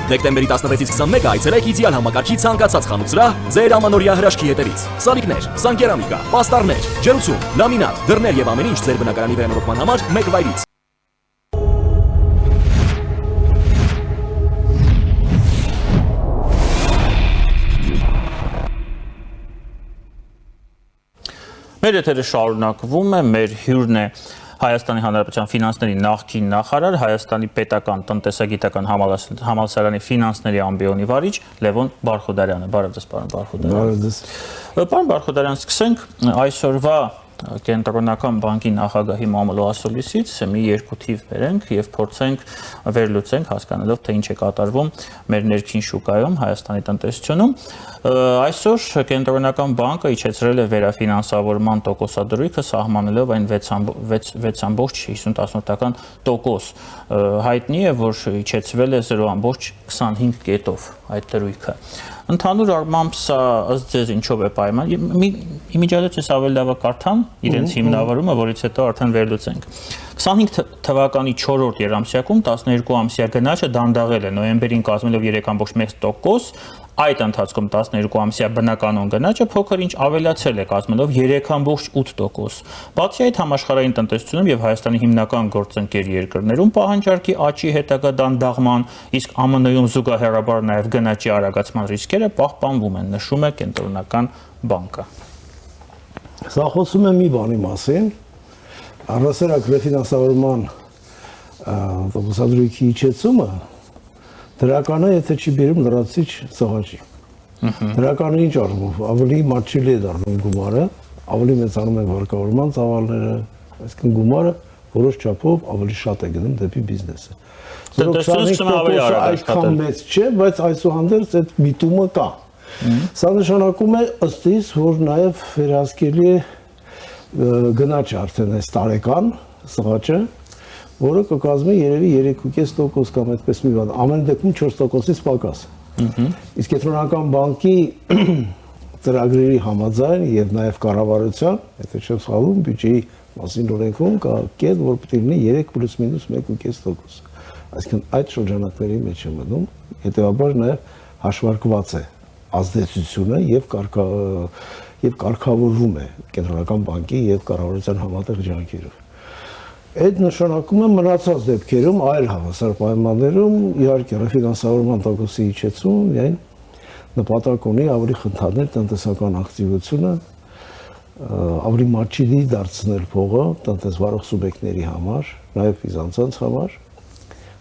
Դեկտեմբերի 16-ից 21-ը այցելեք իդեալ համակարգի ցանկացած խանութ սրահ ձեր ամանորյա հրաշքի հետևից։ Սալիկներ, սանկերամիկա, պաստառներ, ջերուցում, լամինատ, դռներ եւ ամեն ինչ ձեր բնակարանի վերանորոգման համար մեկ վայրից։ Մեր եթերը շարունակվում է, մեր հյուրն է Հայաստանի Հանրապետության ֆինանսների նախկին նախարար, Հայաստանի պետական տնտեսագիտական համալսարանի ֆինանսների ամբիոնի վարիչ Լևոն Բարխուդարյանը։ Բարև ձեզ, պարոն Բարխուդարյան։ Բարև ձեզ։ Պարոն Բարխուդարյան, սկսենք այսօրվա Կենտրոնական բանկի նախագահի մամուլի ասուլիսից մի երկու թիվ բերենք եւ փորձենք վերլուծենք, հասկանալով թե ինչ է կատարվում մեր ներքին շուկայում, Հայաստանի տնտեսությունում։ Այսօր Կենտրոնական բանկը իջեցրել է վերաֆինանսավորման տոկոսադրույքը, սահմանելով այն 6.50%։ Հայտնի է, որ իջեցվել է 0.25 կետով այդ դրույքը։ Ընդհանուր առմամբ սա ըստ ձեզ ինչով է պայման։ Իմիջիայլոց ես ավելի լավ կարդամ իրենց հիմնավորումը, որից հետո արդեն վերլուծենք։ 25 թվականի 4-րդ երամսյակում 12 ամսյա գնաճը դանդաղել է, նոյեմբերին կազմելով 3.1%, այդ ընթացքում 12 ամսյա բնականon գնաճը փոքր ինչ ավելացել է, կազմելով 3.8%։ Բացի այդ, համաշխարհային տնտեսությունում եւ Հայաստանի հիմնական գործընկեր երկրներում պահանջարկի աճի հետագա դանդաղման, իսկ ԱՄՆ-ում զուգահեռաբար նաեւ գնաճի արագացման ռիսկերը պահպանվում են, նշում է Կենտրոնական բանկը։ Սա խոսում է մի բանի մասին, առասարակ ռեֆինանսավորման տոկոսադրույքի իջեցումը դրականը, եթե չի բերում լրացիչ սղաճի։ Դրականը ինչ առումով, ավելի մատչելի է դառնում գումարը, ավելի մեծանում են վարկավորման ծավալները, այսինքն գումարը որոշ չափով ավելի շատ է գնում դեպի բիզնեսը։ Այդքան մեծ չէ, բայց այսուհանդերձ այդ միտումը կա։ Սա նշանակում է ըստ իս, որ նաև վերահսկելի է գնաճը արդեն այս տարեկան սղաճը, որը կկազմի երևի 3.5% կամ այդպես մի բան, ամեն դեպքում 4%-ից պակաս։ Իսկ Կենտրոնական բանկի ծրագրերի համաձայն եւ նաեւ կառավարության, եթե չեմ սխալվում, բյուջեի մասին օրենքում կա կետ, որ պետք է լինի 3 ± 1.5%։ Այսինքն այդ շրջանակների մեջ է մնում, հետեւաբար նաեւ հաշվարկված է ազդեցությունը եւ կարգավորվում է Կենտրոնական բանկի եւ կառավարության համատեղ ջանքերով։ Այդ նշանակում է մնացած դեպքերում այլ հավասար պայմաններում իհարկե ռեֆինանսավորման տոկոսի իջեցումը միայն նպատակ ունի ավելի խթանել տնտեսական ակտիվությունը, ավելի մատչելի դարձնել փողը տնտեսվարող սուբյեկտների համար, նաև ֆինանսանց համար։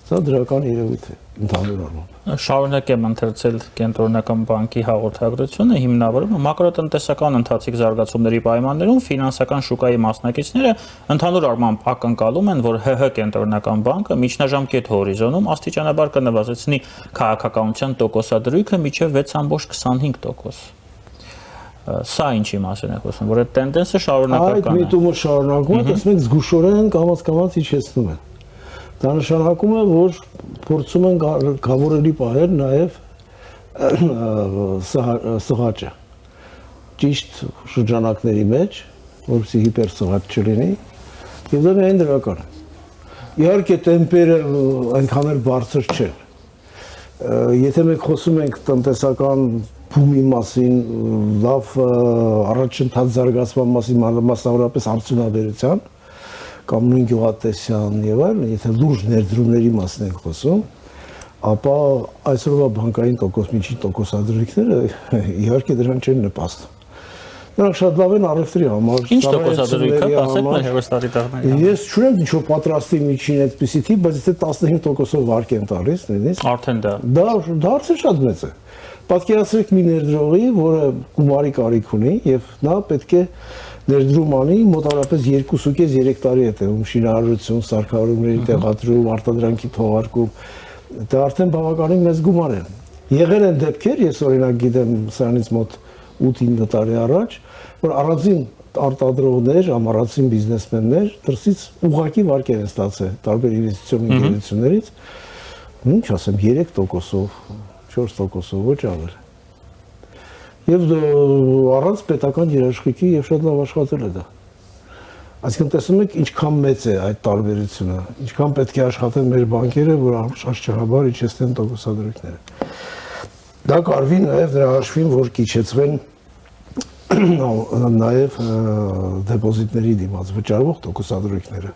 Սա դրական երևույթ է ընդհանուր առմամբ։ Շարունակեմ ընթերցել Կենտրոնական բանկի հաղորդագրությունը, հիմնավորումը մակրոտնտեսական ընթացիկ զարգացումների պայմաններում ֆինանսական շուկայի մասնակիցները ընդհանուր առմամբ ակնկալում են, որ ՀՀ Կենտրոնական բանկը միջնաժամկետ հորիզոնում աստիճանաբար կնվազեցնի քաղաքականության տոկոսադրույքը մինչև 6.25%։ Սա ինչի մասին է խոսում, որ այդ տենդենսը շարունակական է։ Այդ միտումը շարունակվում է, տեսնենք զգուշորեն կամաց իջեցնում են։ Դա նշանակում է, որ փորձում են գավորելի պահել նաև սղաճը ճիշտ շրջանակների մեջ, որպեսզի հիպերսղաճ չլինի, եւ դա միայն դրական է։ Իհարկե տեմպերը այնքան էլ բարձր չեն։ Եթե մենք խոսում ենք տնտեսական բումի մասին, լավ առաջընթաց զարգացման մասին, մասնավորապես արդյունաբերության կամ նույն գյուղատնտեսության եւ այլն, եթե լուրջ ներդրումների մասին ենք խոսում, ապա այսօրվա բանկային միջին տոկոսադրույքները իհարկե դրան չեն նպաստում։ Նրանք շատ լավ են առևտրի համար։ Ինչ տոկոսադրույք է, ասեք մեր հերոստատի տաղների։ Ես չունեմ ինչ-որ պատրաստի միջին այդպիսի թիվ, բայց եթե 15%-ով վարկ են տալիս, նույնիսկ արդեն դա արդեն շատ մեծ է։ Պատկերացրեք մի ներդրողի, որը գումարի կարիք ունի եւ նա պետք է ներդրում անի մոտավորապես 2.5-3 տարի հետևում շինարարություն, սարքավորումների տեղադրում, արտադրանքի թողարկում, դա արդեն բավականին մեծ գումար է։ Եղել են դեպքեր, ես օրինակ գիտեմ սրանից մոտ 8-9 տարի առաջ, որ առանձին արտադրողներ, առանձին բիզնեսմեններ դրսից ուղղակի վարկեր են ստացել տարբեր ինվեստիցիոն ընկերություններից, ինչ ասեմ 3%-ով, 4%-ով ոչ ավել։ Եվ առանց պետական երաշխիքի եւ շատ լավ աշխատել է դա։ Այսինքն տեսնում եք ինչքան մեծ է այդ տարբերությունը, ինչքան պետք է աշխատեն մեր բանկերը, որ աշխարհաբար իջեցնեն տոկոսադրույքները։ Դա կարվի նաև դրա հաշվին, որ կիջեցվեն նաև դեպոզիտների դիմաց վճարվող տոկոսադրույքները,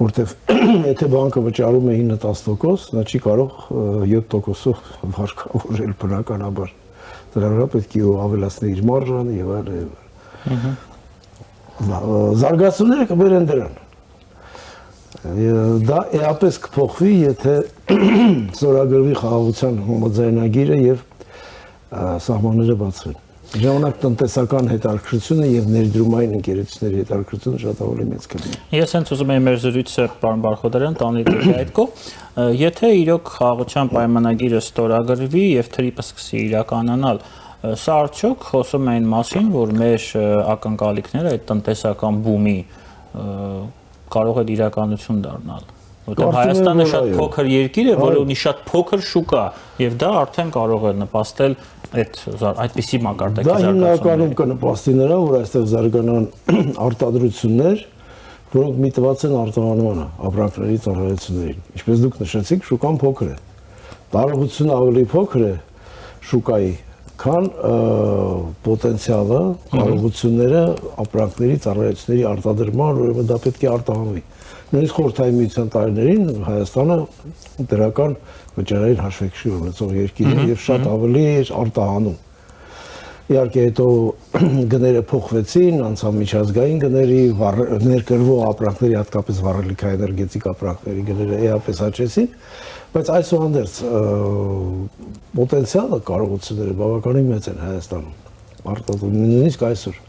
որտեվ եթե բանկը վճարում է 9-10%, նա չի կարող 7%-ով վարկավորել բնականաբար։ Դրա վրա պետք է ավելացնել իր մարժան եւ այլն։ Զարգացումները կբերեն դրան։ Դա էապես կփոխվի, եթե ստորագրվի խաղաղության համաձայնագիրը եւ սահմանները բացվեն։ Ժամանակ տնտեսական հետաքրքրությունը եւ ներդրումային ընկերությունների հետաքրքրությունը շատ ավելի մեծ կլինի։ Ես հենց ուզում եմ մեր զրույցը պարոն Բարխոդարյան տանի դեպի այդ կողմ, եթե իրոք խաղաղության պայմանագիրը ստորագրվի եւ թրիպը սկսի իրականանալ, սա արդյոք խոսում է այն մասին, որ մեր ակնկալիքները այդ տնտեսական բումի կարող է իրականություն դառնալ։ Որտեղ Հայաստանը շատ փոքր երկիր է, որը ունի շատ փոքր շուկա, եւ դա արդեն կարող է նպաստել այդպիսի մակարդակի զարգացումներին։ Դա հիմնականում կնպաստի նրան, որ այստեղ զարգանան արտադրություններ, որոնք միտված են արտահանմանը, ապրանքների ծառայություններին։ Ինչպես դուք նշեցիք, շուկան փոքր է։ Տարողությունը ավելի փոքր է շուկայի, քան պոտենցիալը, կարողությունները ապրանքների ծառայությունների արտադրման, ուրեմն դա պետք է արտահանվի։ Նույնիսկ Խորհրդային Միության տարիներին Հայաստանը դրական վճարային հաշվեկշի ունեցող երկիր է եւ շատ ավելի արտահանում։ Իհարկե հետո գները փոխվեցին, անցավ միջազգային գների, ներկրվող ապրանքների, հատկապես վառելիքաէներգետիկ ապրանքների գները էապես աճեցին, բայց այսուհանդերձ պոտենցիալը, կարողությունները բավականին մեծ են Հայաստանում արտադրում, նույնիսկ այսօր։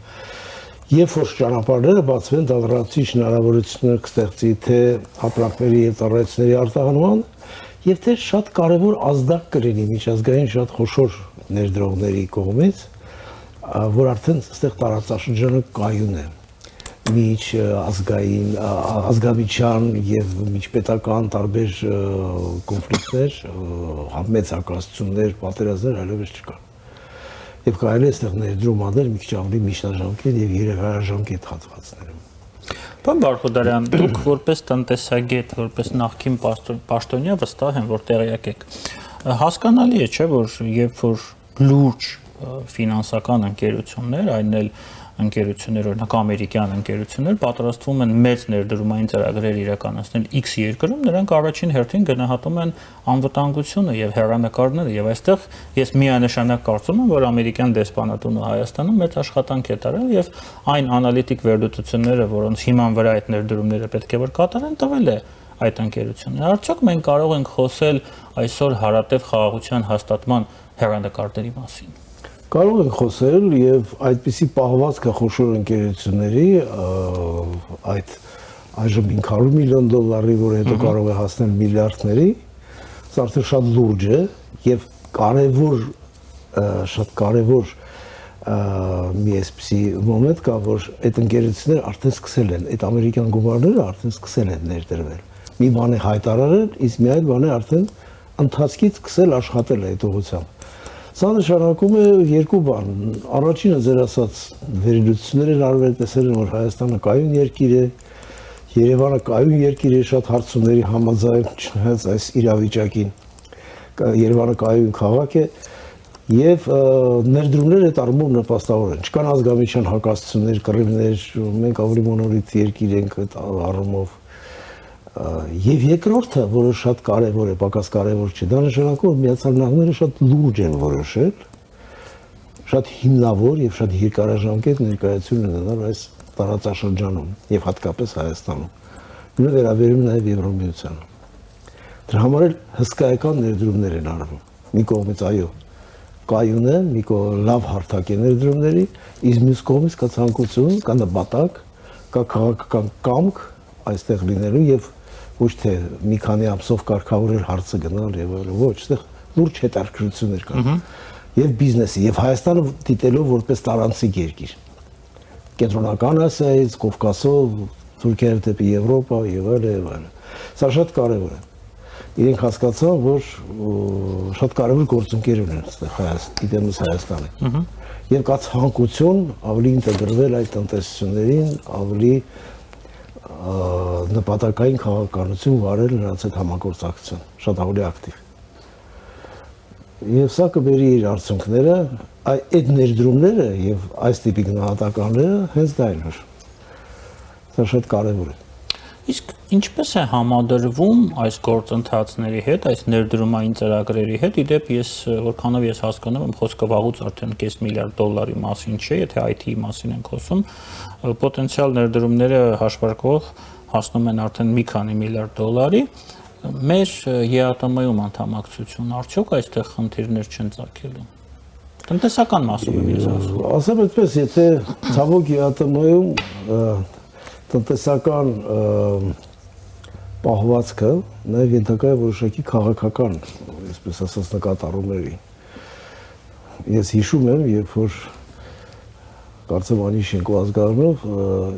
Երբ որ ճանապարհները բացվեն, դա լրացուցիչ հնարավորություններ կստեղծի թե ապրանքների եւ ծառայությունների արտահանման, եւ թե շատ կարեւոր ազդակ կլինի միջազգային շատ խոշոր ներդրողների կողմից, որ արդեն այստեղ տարածաշրջանը կայուն է միջ ազգային, ազգամիջյան եւ միջպետական տարբեր կոնֆլիկտներ, մեծ հակասություններ, պատերազմներ այլևս չկան։ Եվ կարելի է այստեղ ներդրում անել մի քիչ ավելի միջնաժամկետ եւ երեխայաժամկետ հատվածներում։ Պարոն Բարխոդարյան, դուք որպես տնտեսագետ, որպես նախկին պաշտոնյա վստահ եմ, որ տեղյակ եք։ Հասկանալի է, չէ՞, որ երբ որ լուրջ ֆինանսական ընկերություններ, այն էլ ընկերություններ, օրինակ ամերիկյան ընկերություններ պատրաստվում են մեծ ներդրումային ծրագրեր իրականացնել X երկրում, նրանք առաջին հերթին գնահատում են անվտանգությունը եւ հեռանկարները եւ այստեղ ես միանշանակ կարծում եմ, որ ամերիկյան դեսպանատունը Հայաստանում մեծ աշխատանք է տարել եւ այն անալիտիկ վերլուծությունները, որոնց հիման վրա այդ ներդրումները պետք է որ կատարեն, տվել է այդ ընկերությունները։ Արդյոք մենք կարող ենք խոսել այսօր հարատև խաղաղության հաստատման հեռանկարների մասին։ Կարող ենք խոսել եւ այդպիսի պահվածքը խոշոր ընկերությունների այդ այժմ 500 միլիոն դոլարի, որ հետո կարող է հասնել միլիարդների, սա արդեն շատ լուրջ է եւ շատ կարեւոր մի էսպիսի մոմենտ կա, որ այդ ընկերությունները արդեն սկսել են, այդ ամերիկյան գումարները արդեն սկսել են ներդրվել։ Մի բան է հայտարարել, իսկ մի այլ բան է արդեն ընթացքից սկսել աշխատել այդ ուղղությամբ։ Սա նշանակում է երկու բան։ Առաջինը ձեր ասած վերլուծություններ են արվել, տեսել են, որ Հայաստանը կայուն երկիր է, Երևանը կայուն երկիր է, շատ հարցումների համաձայն չնայած այս իրավիճակին։ Երևանը կայուն քաղաք է եւ ներդրումները այդ առումով նպաստավոր են։ Չկան ազգամիջյան հակասություններ, կռիվներ, մենք ավելի մոնոլիթ երկիր ենք այդ առումով։ Եվ երկրորդը, որը շատ կարևոր է, պակաս կարևոր չէ, դա նշանակում է Միացյալ Նահանգները շատ լուրջ են որոշել, շատ հիմնավոր եւ շատ երկարաժամկետ ներկայություն ունենալ այս տարածաշրջանում եւ հատկապես Հայաստանում։ Նույնը վերաբերում նաեւ Եվրոմիությանը։ Դրա համար էլ հսկայական ներդրումներ են արվում։ Մի կողմից այո, կայուն է, մի կողմից լավ հարթակ է ներդրումների, իսկ մյուս կողմից կա ցանկություն, կա նպատակ, կա քաղաքական կամք այստեղ լինելու եւ ոչ թե մի քանի ամսով կարգավորել հարցը գնալ եւ այլն, ոչ, այստեղ լուրջ հետաքրքրություններ կան։ Եվ բիզնեսի, եւ Հայաստանը դիտելով որպես տարանցիկ երկիր։ Կենտրոնական Ասիայից, Կովկասով, Թուրքիայից դեպի Եվրոպա եւ այլն։ Սա շատ կարեւոր է։ Իրենք հասկացան, որ շատ կարեւոր գործընկեր ունեն այստեղ Հայաստանի, Հայաստանի։ Եվ կա ցանկություն ավելի ինտեգրվել այդ տնտեսություններին, ավելի նպատակային քաղաքականություն վարել նրանց հետ համագործակցություն, շատ ավելի ակտիվ։ Եվ սա կբերի իր արդյունքները, այդ ներդրումները եւ այս տիպի գնահատականները հենց դա են։ Դա շատ կարեւոր է։ Իսկ ինչպես է համադրվում այս գործընթացների հետ, այս ներդրումային ծրագրերի հետ, իդեպ ես որքանով ես հասկանում եմ, խոսքը վաղուց արդեն $5 միլիարդ մասին չէ, եթե IT-ի մասին ենք խոսում, պոտենցիալ ներդրումները հաշվարկվող հասնում են արդեն մի քանի միլիարդ $, մեր ԵԱՏՄ-ում անդամակցություն արդյոք այստեղ խնդիրներ չեն ծագելու։ Տնտեսական մասում եմ ես ասում։ Ասեմ այդպես, եթե ցավոք ԵԱՏՄ-ում տնտեսական պահվածքը նաև ենթակա է որոշակի քաղաքական, այսպես ասած, նկատառումների։ Ես հիշում եմ, երբ որ կարծեմ Անիշենկո ազգանունով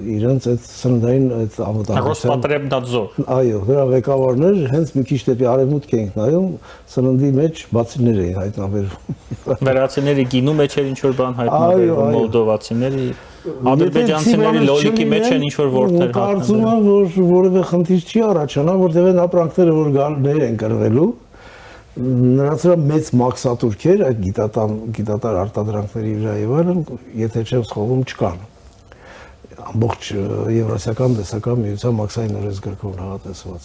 իրենց այդ սննդային այդ անվտանգության Ռոսպատրեբնadzor։ Այո, դրա ղեկավարներ հենց մի քիչ դեպի արևմուտք էինք նայում, սննդի մեջ բացիներ էին հայտնաբերվում։ Վերացիների գինու մեջ էր ինչ-որ բան հայտնաբերվում, մոլդովացիների, ադրբեջանցիների լոլիկի մեջ են ինչ-որ ворթեր հայտնաբերվում։ Կարծում եմ, որ որևէ խնդիր չի առաջանա, որտեղ այն ապրանքները, որ գալներ են կրվելու, նրանց վրա մեծ մաքսատուրքեր այդ գիտատար արտադրանքների վրա եւ այլն, եթե չեմ սխալվում, չկան։ Ամբողջ Եվրասիական դեսական միության մաքսային օրենսգրքով նախատեսված։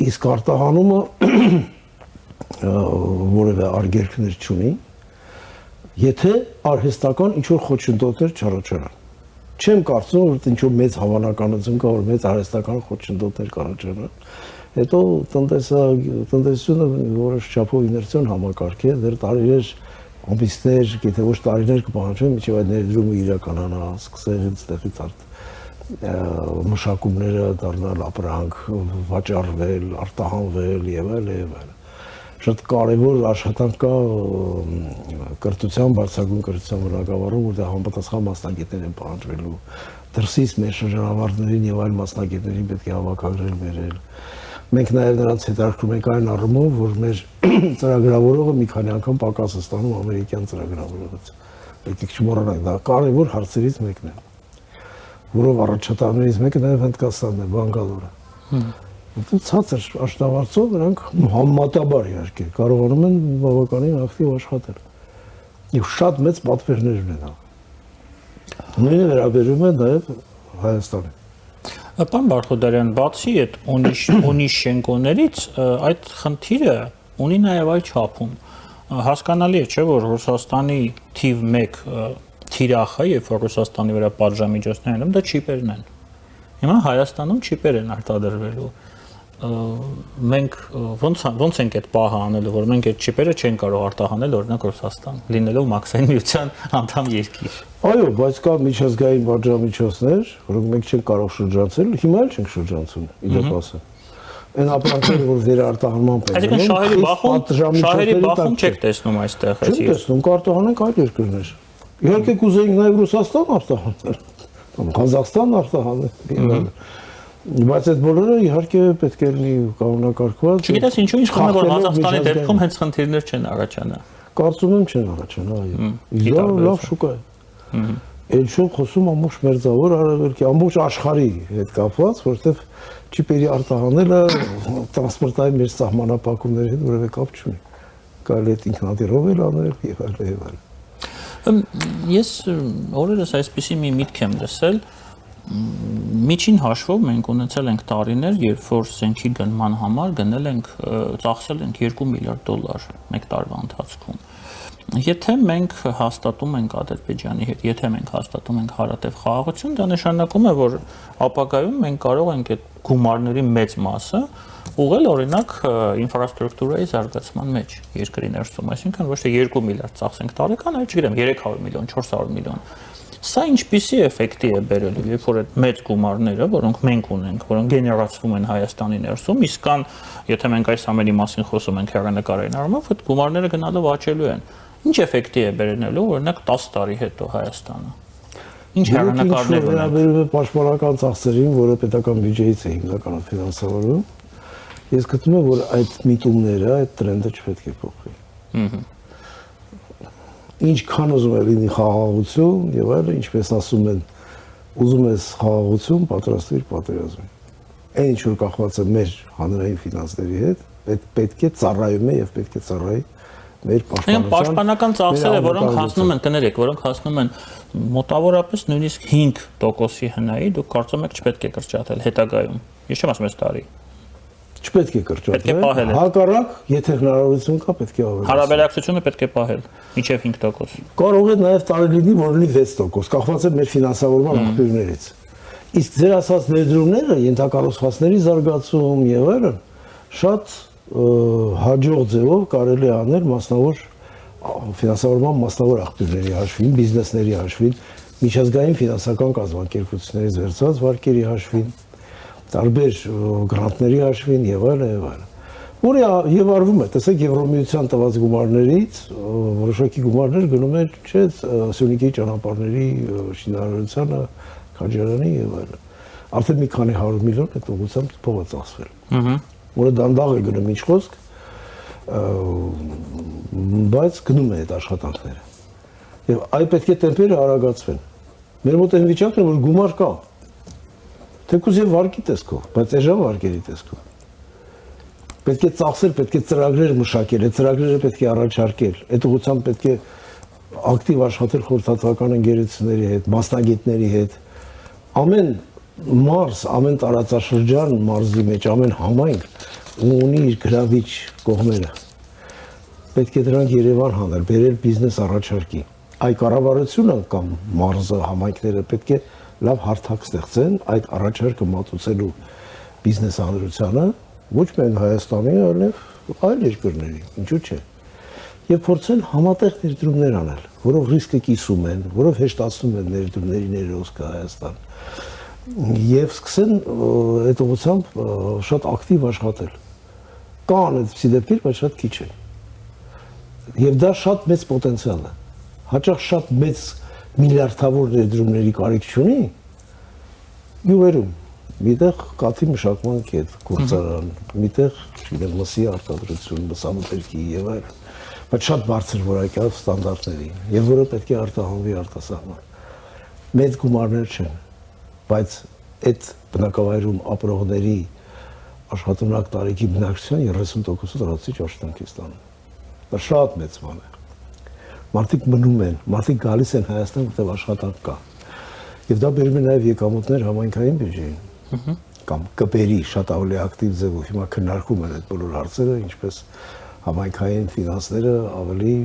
Իսկ արտահանումը որևէ արգելքներ չունի, եթե արհեստական ինչ-որ խոչընդոտներ չառաջանան։ Չեմ կարծում, որ ինչ-որ մեծ հավանականություն կա, որ մեծ արհեստական խոչընդոտներ կառաջանան։ Հետո տնտեսությունը որոշ չափով իներցիոն համակարգ է, դեռ տարիներ, ամիսներ, եթե ոչ տարիներ կպահանջվեն, մինչև այդ ներդրումը իրականանա, սկսել հենց տեղից մշակումները դառնալ ապրանք, վաճառվել, արտահանվել եւ այլն։ Շատ կարևոր աշխատանք կա կրթության, բարձրագույն կրթության բնագավառում, որտեղ համապատասխան մասնագետներ են պահանջվելու, դրսից մեր շրջանավարտներին եւ այլ մասնագետներին պետք է հավաքագրել, բերել։ Մենք նաև նրանց հետաքրքրում ենք այն առումով, որ մեր ծրագրավորողը մի քանի անգամ պակաս է ստանում ամերիկյան ծրագրավորողից։ Պետք է չմոռանանք, դա կարևոր հարցերից մեկն է, որով առաջատարներից մեկը նաև Հնդկաստանն է, Բանգալորը։ Ցածր աշտավարձով նրանք համեմատաբար իհարկե կարողանում են բավականին ակտիվ աշխատել։ Եվ շատ մեծ պատվերներ ունեն։ Նույնը վերաբերում է նաև Հայաստանին։ Պարոն Բարխուդարյան, բացի այդ Օնիշենկոներից այդ խնդիրը ունի նաև այլ չափում։ Հասկանալի է, չէ՞, որ Ռուսաստանի թիվ 1 թիրախը, երբ որ Ռուսաստանի վրա պատժամիջոցներ են, դա չիպերն են։ Հիմա Հայաստանում չիպեր են արտադրվելու։ Մենք ոնց ենք այդ պահը անելու, որ մենք այդ չիպերը չեն կարող արտահանել օրինակ Ռուսաստան, լինելով մաքսային միության անդամ երկիր։ Այո, բայց կա միջազգային պատժամիջոցներ, որոնք մենք չենք կարող շրջանցել, հիմա էլ չենք շրջանցում, իդեպ ասեմ։ Այն ապրանքները, որ վերարտահանման պետք է, շահերի բախում չեք տեսնում այստեղ։ Չեմ տեսնում, կարտահանենք այլ երկրներ։ Իհարկե կուզեինք նաև Ռուսաստան արտահանել, Ղազախստան արտահանել։ Բայց այդ բոլորը իհարկե պետք է լինի կանոնակարգված։ Չգիտես ինչու ինչ խմը որ Ղազախստանի դեպքում հենց խնդիրներ չեն առաջանա։ Կարծում եմ չեն առաջանա, այո։ Լավ շուկա է։ Էլ շուտ խոսում ամբողջ մերձավոր արևելքի, ամբողջ աշխարհի հետ կապված, որովհետև չիպերի արտահանելը տրանսպորտային մեր սահմանափակումների հետ որևէ կապ չունի։ Կարելի է ինքնատիրով էլ անել եւ այլն։ Ես օրերս այսպիսի մի միտք եմ լսել, միջին հաշվով մենք ունեցել ենք տարիներ, երբ որ սենքի գնման համար գնել ենք, ծախսել ենք $2 միլիարդ մեկ տարվա ընթացքում։ Եթե մենք հաստատում ենք Ադրբեջանի հետ, եթե մենք հաստատում ենք հարատև խաղաղություն, դա նշանակում է, որ ապագայում մենք կարող ենք այդ գումարների մեծ մասը ուղղել օրինակ ինֆրաստրուկտուրայի զարգացման մեջ երկրի ներսում, այսինքն ոչ թե 2 միլիարդ ծախսենք տարեկան, այլ չգիտեմ 300 միլիոն, 400 միլիոն։ Սա ինչպիսի էֆեկտի է բերելու, երբ որ այդ մեծ գումարները, որոնք մենք ունենք, որոնք գեներացվում են Հայաստանի ներսում, իսկ կան, եթե մենք այս ամենի մասին խոսում ենք հեռանկարային առումով, այդ գումարները գնալով աճելու են։ Ինչ էֆեկտի է բերելու, օրինակ 10 տարի հետո Հայաստանը։ Ինչ հեռանկարներ վերաբերում է պաշտպանական ծախսերին, որը պետական բյուջեից է հիմնականում ֆինանսավորվում, ես գտնում եմ, որ այդ միտումները, այդ տրենդը չպետք է փոխվի։ Ինչքան ուզում է լինի խաղաղություն եւ այլն, ինչպես ասում են, ուզում ես խաղաղություն, պատրաստվիր պատերազմի։ Այն ինչ որ կախված է մեր հանրային ֆինանսների հետ, պետք է ծառայում է եւ պետք է ծառայի մեր պաշտպանական ծախսերը, որոնք հասնում են, կներեք, որոնք հասնում են մոտավորապես նույնիսկ 5%-ի հնայի, դուք կարծում եք չպետք է կրճատել հետագայում։ Ես չեմ ասում այս տարի։ Չպետք է կրճատել։ Հակառակ, եթե հնարավորություն կա, պետք է ավելի։ Հարաբերակցությունը պետք է պահել մինչև 5%։ Կարող է նաև տարի լինի, որ լինի 6%, կախված է մեր ֆինանսավորման աղբյուրներից։ Իսկ ձեր ասած ներդրումները, ենթակառուցվածքների զարգացում եւ այլն, շատ հաջող ձևով կարելի է անել մասնավոր ֆինանսավորման մասնավոր աղբյուրների հաշվին, բիզնեսների հաշվին, միջազգային ֆինանսական կազմակերպություններից վերցված վարկերի հաշվին, տարբեր գրանտների հաշվին եւ այլն եւ այլն։ Որը եւ արվում է, տեսեք, Եվրոմիության տված գումարներից որոշակի գումարներ գնում էր, չէ, Սյունիքի ճանապարհների շինարարությանը, քաջարանի եւ այլն։ Արդեն մի քանի 100 միլիոն այդ ուղղությամբ փող է ծախսվել։ Որը դանդաղ է գնում ինչ խոսք, բայց գնում է այդ աշխատանքները։ Եվ այ պետք է տեմպերը արագացվեն։ Մեր մոտ այն վիճակն է, որ գումար կա։ Թեկուզ եւ վարկի տեսքով, բայց էժան վարկերի տեսքով։ Պետք է ծախսել, պետք է ծրագրեր մշակել, այդ ծրագրերը պետք է առաջարկել։ Այդ ուղղությամբ պետք է ակտիվ աշխատել խորհրդատվական ընկերությունների հետ, մասնագետների հետ։ Ամեն մարզ, ամեն տարածաշրջան մարզի մեջ, ամեն համայնք ունի իր գրավիչ կողմերը։ Պետք է դրանք Երևան հանել, բերել բիզնես առաջարկի։ Այ կառավարությունը կամ մարզը, համայնքները պետք է լավ հարթակ ստեղծեն այդ առաջարկը մատուցելու բիզնես հանրությանը, ոչ միայն Հայաստանի, այլև այլ երկրների, ինչու՞ չէ։ Եվ փորձեն համատեղ ներդրումներ անել, որով ռիսկը կիսում են, որով հեշտացնում են ներդրումների ներդրոսքը Հայաստան։ Եվ սկսեն այդ ուղղությամբ շատ ակտիվ աշխատել։ Կան այդպիսի դեպքեր, բայց շատ քիչ են։ Եվ դա շատ մեծ պոտենցիալ է։ Հաճախ շատ մեծ միլիարդավոր ներդրումների կարիք չունի յուղերում։ Միտեղ կաթի մշակման կետ, գործարան, միտեղ, չգիտեմ, մսի արտադրություն, մսամթերքի եւ այլն, բայց շատ բարձր որակյալ ստանդարտների, եւ որը պետք է արտահանվի արտասահման։ Մեծ գումարներ չեն, բայց այդ բնակավայրում ապրողների աշխատունակ տարիքի բնակչության 30%-ը դրացիչ աշխատանքի ստանում։ Դա շատ մեծ բան է։ Մարդիկ մնում են, մարդիկ գալիս են Հայաստան, որտեղ աշխատանք կա։ Եվ դա բերում է նաև եկամուտներ համայնքային բյուջեին։ Կամ կբերի շատ ավելի ակտիվ ձևով։ Հիմա քննարկում են այդ բոլոր հարցերը, ինչպես համայնքային ֆինանսները ավելի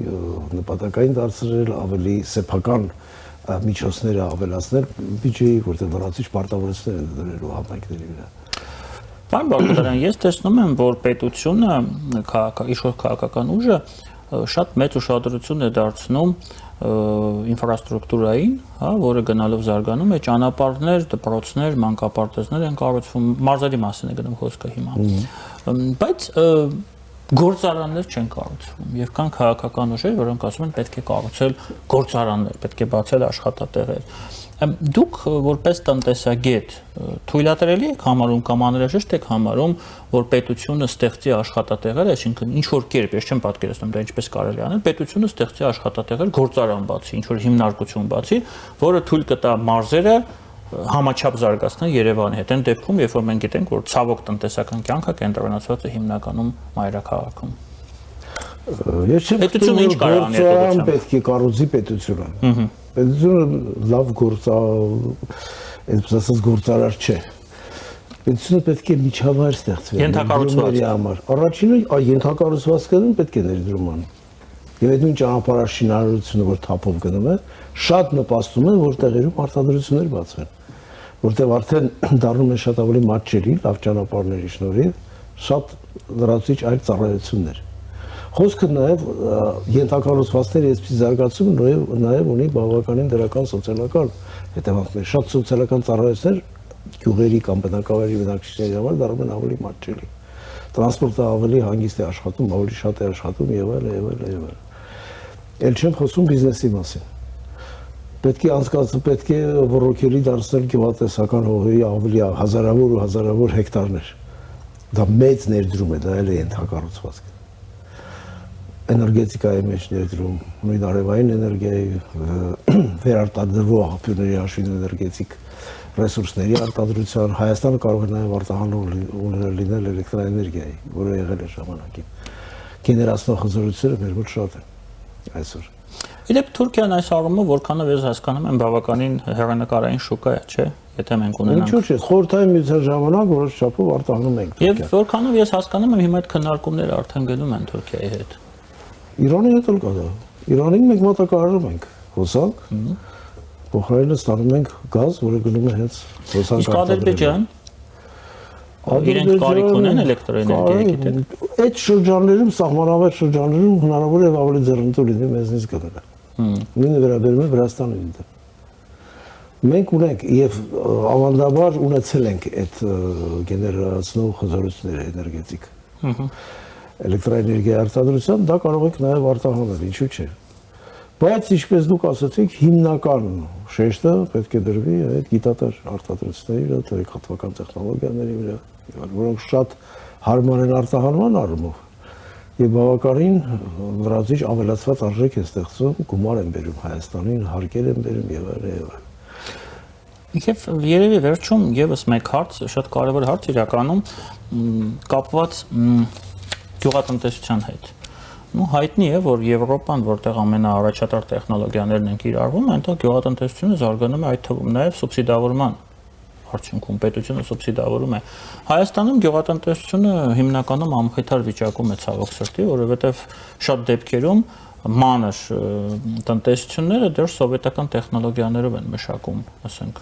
նպատակային դարձնել, ավելի սեփական միջոցները ավելացնել բյուջեի, որտեղ դրացիչ պարտավորություններ են դրելու համայնքների վրա։ Պարոն Բաղդասարյան, ես տեսնում եմ, որ պետությունը, իշխող քաղաքական ուժը շատ մեծ ուշադրություն է դարձնում ինֆրաստրուկտուրային, հա, որը գնալով զարգանում է, ճանապարհներ, դպրոցներ, մանկապարտեզներ են կառուցվում, մարզերի մասին է գնում խոսքը հիմա։ Բայց գործարաններ չեն կառուցվում եւ կան քաղաքական ուժեր, որոնք ասում են պետք է կառուցել գործարաններ, պետք է բացել աշխատատեղեր։ Դուք որպես տնտեսագետ թույլատրելի եք համարում կամ անհրաժեշտ եք համարում, որ պետությունը ստեղծի աշխատատեղեր, այսինքն ինչ որ կերպ, ես չեմ պատկերացնում դա ինչպես կարելի անել, պետությունը ստեղծի աշխատատեղեր, գործարան բացի, ինչ որ հիմնարկություն բացի, որը թույլ կտա մարզերը համաչափ զարգացնել Երևանի հետ։ Այն դեպքում, երբ որ մենք գիտենք, որ ցավոք տնտեսական կյանքը կենտրոնացված է հիմնականում մայրաքաղաքում։ Ես չեմ պետությունը ինչ կարող անի այդ ուղղությամբ։ Պետք է կառուցի պետությունը։ Պետությունը լավ այսպես ասած գործարար չէ։ Պետությունը պետք է միջավայր ստեղծվի ենթակառուցվածքի համար։ Առաջինը ենթակառուցվածքն պետք է ներդրում անի։ Եվ այդ նույն ճանապարհաշինարարությունը, որ թափով գնում է, շատ նպաստում է, որ տեղերում արտադրություններ բացվեն, որտեղ արդեն դառնում են շատ ավելի մատչելի, լավ ճանապարհների շնորհիվ, շատ լրացուցիչ այլ ծառայություններ։ Խոսքը նաև ենթակառուցվածքների այսպես զարգացումը նաև ունի բավականին դրական սոցիալական հետևանքներ։ Շատ սոցիալական ծառայություններ գյուղերի կամ բնակավայրի բնակիչների համար դառնում են ավելի մատչելի։ Տրանսպորտը ավելի հանգիստ է աշխատում, ավելի շատ է աշխատում եւ այլն եւ այլն եւ այլն։ Էլ չեմ խոսում բիզնեսի մասին։ Պետք է անցկացնել, պետք է ռոռոկելի դարձնել գյուղատնտեսական հողերի ավելի հազարավոր ու հազարավոր հեկտարներ։ Դա մեծ ներդրում է, դա էլ է ենթակառուցվածք։ էներգետիկայի մեջ ներդրում, նույն արևային էներգիայի վերարտադրվող աղբյուրների հաշվին էներգետիկ ռեսուրսների արտադրության Հայաստանը կարող է նաև արտահանող լինել էլեկտրաէներգիայի, որը եղել է ժամանակին։ Գեներացնող հզորությունները մեր մոտ շատ են այսօր։ Իդեպ Թուրքիան այս առումով որքանով ես հասկանում եմ բավականին հեռանկարային շուկա է, չէ՞, եթե մենք ունենանք։ Ինչու՞ չէ, խորհրդային միության ժամանակ որոշ չափով արտահանում ենք Եվ որքանով ես հասկանում եմ հիմա այդ քննարկումները արդեն գնում են Թուրքիայի հետ։ Իրանի հետ էլ կա դա։ Իրանին մենք մատակարարում ենք հոսանք, փոխարենը ստանում ենք գազ, որը գնում է հենց հոսանք Իսկ Ադրբեջան իրենք կարիք ունեն էլեկտրոէներգիայի, գիտեք։ Այդ շրջաններում, սահմանավետ շրջաններում հնարավոր է ավելի ձեռնտու լինի մեզնից գնելը։ Նույնը վերաբերում է Վրաստանին։ Մենք ունենք եւ ավանդաբար ունեցել ենք այդ գեներացնող հզորությունները էներգետիկ։ Էլեկտրաէներգիայի արտադրության դա կարող ենք նաեւ արտահանել, ինչու՞ չէ։ Բայց ինչպես դուք ասացիք, հիմնական շեշտը պետք է դրվի այդ գիտատար արտադրությունների վրա, տեղեկատվական տեխնոլոգիաների վրա, որոնք շատ հարմար են արտահանման առումով եւ բավականին լրացիչ ավելացված արժեք է ստեղծում, գումար են բերում Հայաստանին, հարկեր են բերում եւ այլն։ Եվ երևի վերջում եւս մեկ հարց, շատ կարևոր հարց իրականում կապված գյուղատնտեսության հետ։ Հայտնի է, որ Եվրոպան, որտեղ ամենաառաջատար տեխնոլոգիաներն են կիրառվում, այնտեղ գյուղատնտեսությունը զարգանում է այդ թվում նաև սուբսիդավորման արդյունքում պետությունը սուբսիդավորում է։ Հայաստանում գյուղատնտեսությունը հիմնականում անխիթար վիճակում է ցավոք սրտի, որովհետև շատ դեպքերում մանր տնտեսությունները դեռ սովետական տեխնոլոգիաներով են մշակում, ասենք,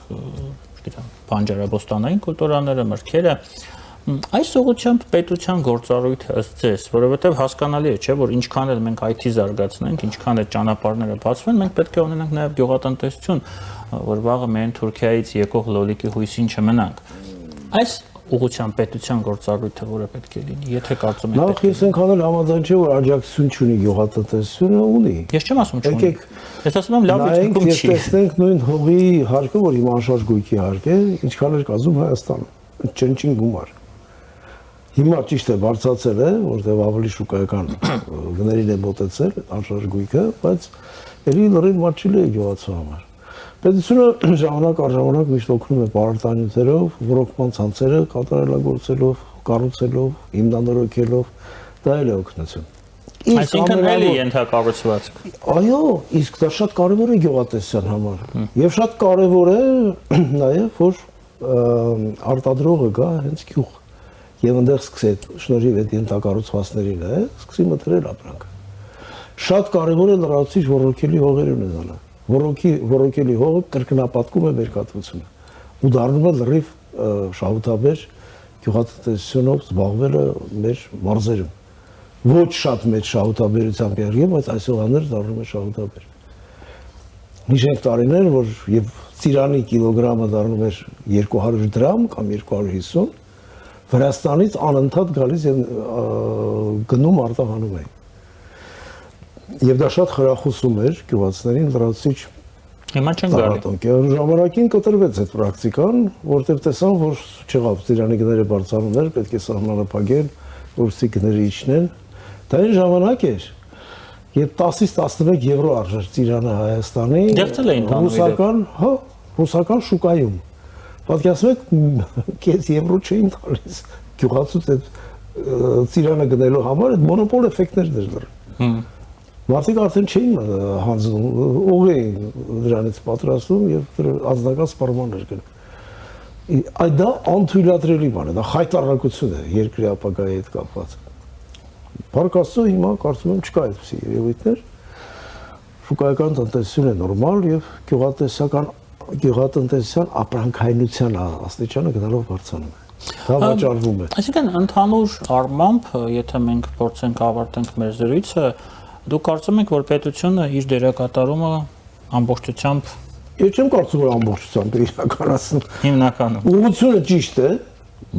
չգիտեմ, բանջարաբոստանային կուլտուրաները, մրգերը։ Այս ուղղությամբ պետության գործառույթը ըստ ձեզ, որովհետև հասկանալի է, չէ, որ ինչքան էլ մենք IT զարգացնենք, ինչքան էլ ճանապարհները բացվեն, մենք պետք է ունենանք նաև գյուղատնտեսություն, որ վաղը միայն Թուրքիայից եկող լոլիկի հույսին չմնանք։ Այս ուղղությամբ պետության գործառույթը որը պետք է լինի, եթե կարծում եք։ Նախ ես ենք անել համաձայն չէ, որ աջակցություն չունի գյուղատնտեսությունը, ունի։ Ես չեմ ասում չունի։ Ես ասում եմ լավ վիճակում չի։ Ես տեսնենք նույն հողի հարկը, որ հիմա անշարժ գույքի հարկ է, ինչքան էր կազմում Հայաստանը։ Չնչին գումար։ Հիմա ճիշտ է բարձրացել է, որտեղ ավելի շուկայական գներին է մոտեցել անշարժ գույքը, բայց ելի լրիվ մատչելի է գյուղացու համար։ Պետությունը ժամանակ առ ժամանակ միշտ օգնում է պարարտանյութերով, ռոկման ցանցերը կատարելագործելով, կառուցելով, հիմնանորոգելով, դա էլ է օգնություն։ Այսինքն էլի ենթակառուցվածք։ Այո, իսկ դա շատ կարևոր է գյուղատնտեսության համար։ Եվ շատ կարևոր է նաև, որ արտադրողը գա հենց գյուղ։ Եվ այնտեղ սկսի շնորհիվ այդ ենթակառուցվածքներին է, սկսի մտրել ապրանքը։ Շատ կարևոր է լրացիչ ռոռոկելի հողեր ունենալը։ Ռոռոկելի հողը կրկնապատկում է բերքատվությունը ու դառնում է լրիվ շահութաբեր գյուղատնտեսությունով զբաղվելը մեր մարզերում։ Ոչ շատ մեծ շահութաբերությամբ եղել, բայց այսօր դառնում է շահութաբեր։ Հիշենք տարիներ, որ եւ ծիրանի կիլոգրամը դառնում էր 200 դրամ կամ 250, Վրաստանից անընդհատ գալիս եւ գնում արտահանում էին։ Եվ դա շատ խրախուսում էր գյուղացիներին լրացիչ։ Հիմա չեն գալի։ Ժամանակին կտրվեց այդ պրակտիկան, որտեղ տեսան, որ չեղավ ծիրանի գները բարձրանում էր, պետք է սահմանը փակել, որպեսզի գները իջնեն։ Դա այն ժամանակ էր, երբ 10-ից 11 եվրո արժեր ծիրանը Հայաստանի ռուսական շուկայում։ Պատկերացնում եք, կես եվրո չէին տալիս գյուղացուց այդ ծիրանը գնելու համար, այդ մոնոպոլ էֆեկտներ դեր։ Մարդիկ արդեն չէին հանձնում, օղ էին դրանից պատրաստում եւ անձնական սպառմաններ գնում։ Այդ դա անթույլատրելի բան է, դա խայտառակություն է երկրի ապագայի հետ կապված։ Փառք Աստծո, հիմա կարծում եմ չկա այդպիսի երևույթներ։ Շուկայական տնտեսություն է նորմալ եւ գյուղատնտեսության ապրանքայնության աստիճանը գնալով բարձրանում է։ Դա վաճառվում է։ Այսինքն ընդհանուր առմամբ, եթե մենք փորձենք ավարտենք մեր զրույցը, դուք կարծում եք, որ պետությունը իր դերակատարումը ամբողջությամբ Ես չեմ կարծում, որ ամբողջությամբ իրականացնում։ Հիմնականում։ Ուղղությունը ճիշտ է,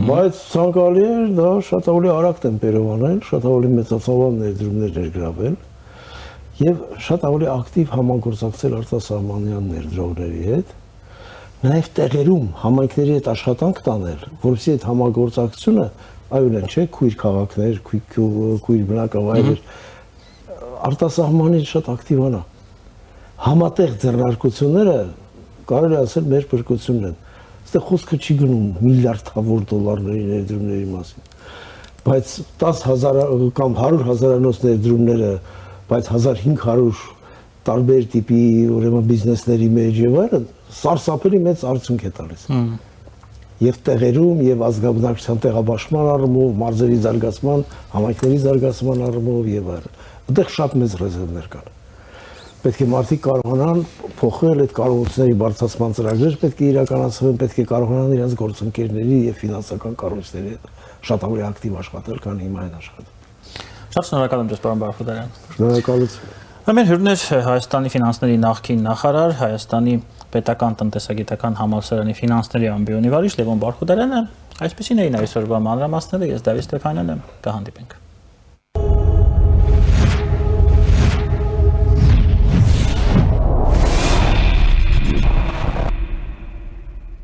բայց ցանկալի է դա շատ ավելի արագ տեմպերով անել, շատ ավելի մեծացավան ներդրումներ ներգրավել եւ շատ ավելի ակտիվ համագործակցել արտասահմանյան ներդրողների հետ, նաեւ տեղերում համայնքների հետ աշխատանք տանել, որովհետեւ այդ համագործակցությունը այո, չէ, քույր քաղաքներ, քույր բնակավայրեր արտասահմանից շատ ակտիվանա։ Համատեղ ձեռնարկությունները կարելի ասել մեր փրկությունն են։ Այստեղ խոսքը չի գնում միլիարդավոր դոլարների ներդրումների մասին, բայց 10,000 կամ 100,000-անոց ներդրումները, բայց 1500 տարբեր տիպի ուրեմն բիզնեսների մեջ եւ այլն սարսափելի մեծ արդյունք է տալիս։ Եվ տեղերում, եւ ազգաբնակչության տեղաբաշխման առումով, մարզերի զարգացման, համայնքների զարգացման առումով եւ այլն։ Այդտեղ շատ մեծ ռեզերվներ կան։ Պետք է մարդիկ կարողանան փոխել այդ կարողությունների բարձրացման ծրագրեր, պետք է իրականացվեն, պետք է կարողանան իրենց գործընկերների եւ ֆինանսական կառույցների հետ շատ ավելի ակտիվ աշխատել, քան հիմա են աշխատում։ Շատ շնորհակալ եմ ձեզ, պարոն Բարխուդարյան։ Շնորհակալություն։ Մեր հյուրներ Հայաստանի ֆինանսների նախկին նախարար, Հայաստանի պետական տնտեսագիտական համալսարանի ֆինանսների ամբիոնի վարիչ Լևոն Բարխուդարյանը։ Այսպեսին էին այսօրվա մանրամասները, ես Դավիթ Ստեփանյանն եմ, կհանդիպենք։